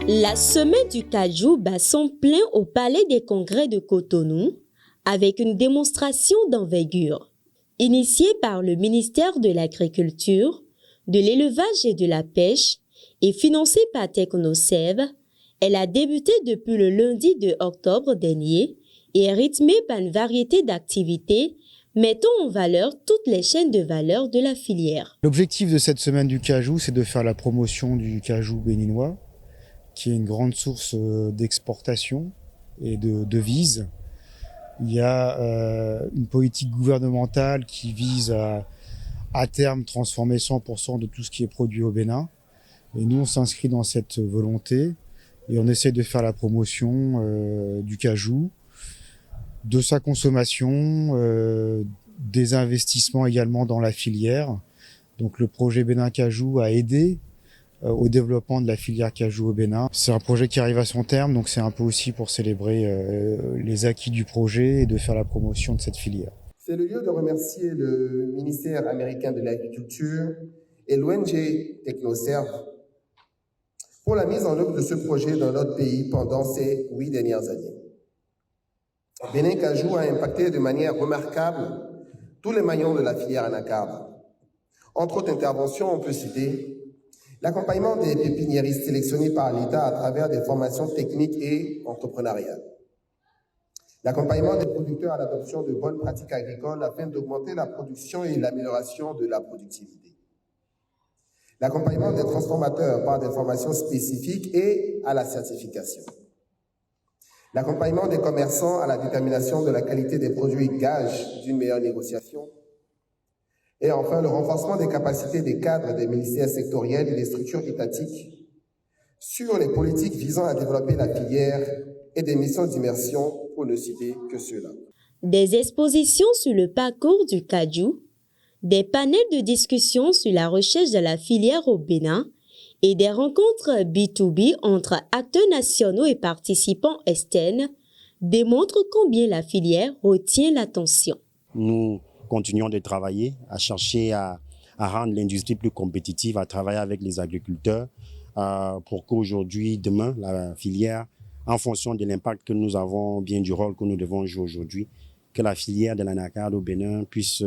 La semaine du cajou bat son plein au Palais des Congrès de Cotonou avec une démonstration d'envergure. Initiée par le ministère de l'Agriculture, de l'Élevage et de la Pêche et financée par TechnoServe, elle a débuté depuis le lundi 2 octobre dernier et est rythmée par une variété d'activités mettant en valeur toutes les chaînes de valeur de la filière. L'objectif de cette semaine du cajou, c'est de faire la promotion du cajou béninois, qui est une grande source d'exportation et de devises. Il y a une politique gouvernementale qui vise à terme transformer 100% de tout ce qui est produit au Bénin. Et nous, on s'inscrit dans cette volonté et on essaie de faire la promotion du cajou, de sa consommation, des investissements également dans la filière. Donc le projet Bénin Cajou a aidé au développement de la filière cajou au Bénin. C'est un projet qui arrive à son terme, donc c'est un peu aussi pour célébrer les acquis du projet et de faire la promotion de cette filière. C'est le lieu de remercier le ministère américain de l'Agriculture et l'ONG TechnoServe pour la mise en œuvre de ce projet dans notre pays pendant ces 8 dernières années. Bénin Cajou a impacté de manière remarquable tous les maillons de la filière anacarde. Entre autres interventions, on peut citer l'accompagnement des pépiniéristes sélectionnés par l'État à travers des formations techniques et entrepreneuriales. L'accompagnement des producteurs à l'adoption de bonnes pratiques agricoles afin d'augmenter la production et l'amélioration de la productivité. L'accompagnement des transformateurs par des formations spécifiques et à la certification. L'accompagnement des commerçants à la détermination de la qualité des produits gage d'une meilleure négociation. Et enfin, le renforcement des capacités des cadres des ministères sectoriels et des structures étatiques sur les politiques visant à développer la filière et des missions d'immersion, pour ne citer que cela. Des expositions sur le parcours du cajou, des panels de discussion sur la recherche de la filière au Bénin et des rencontres B2B entre acteurs nationaux et participants externes démontrent combien la filière retient l'attention. Nous continuons de travailler, à chercher à rendre l'industrie plus compétitive, à travailler avec les agriculteurs pour qu'aujourd'hui, demain, la filière, en fonction de l'impact que nous avons, bien du rôle que nous devons jouer aujourd'hui, que la filière de l'anacarde au Bénin puisse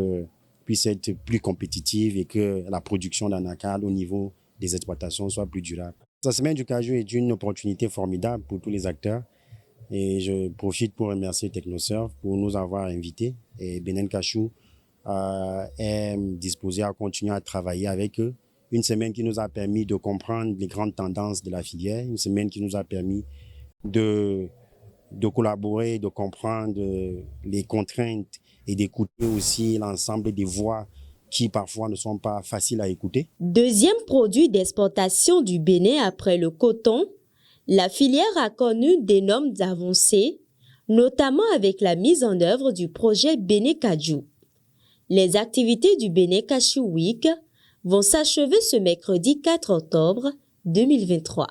être plus compétitive et que la production d'anacarde au niveau des exploitations soit plus durable. La semaine du cajou est une opportunité formidable pour tous les acteurs et je profite pour remercier TechnoServe pour nous avoir invités et Bénin Cajou est disposé à continuer à travailler avec eux. Une semaine qui nous a permis de comprendre les grandes tendances de la filière, une semaine qui nous a permis de collaborer, de comprendre les contraintes et d'écouter aussi l'ensemble des voix qui parfois ne sont pas faciles à écouter. Deuxième produit d'exportation du Bénin après le coton, la filière a connu d'énormes avancées, notamment avec la mise en œuvre du projet Bénin Cajou. Les activités du Bénin Cajou Week vont s'achever ce mercredi 4 octobre 2023.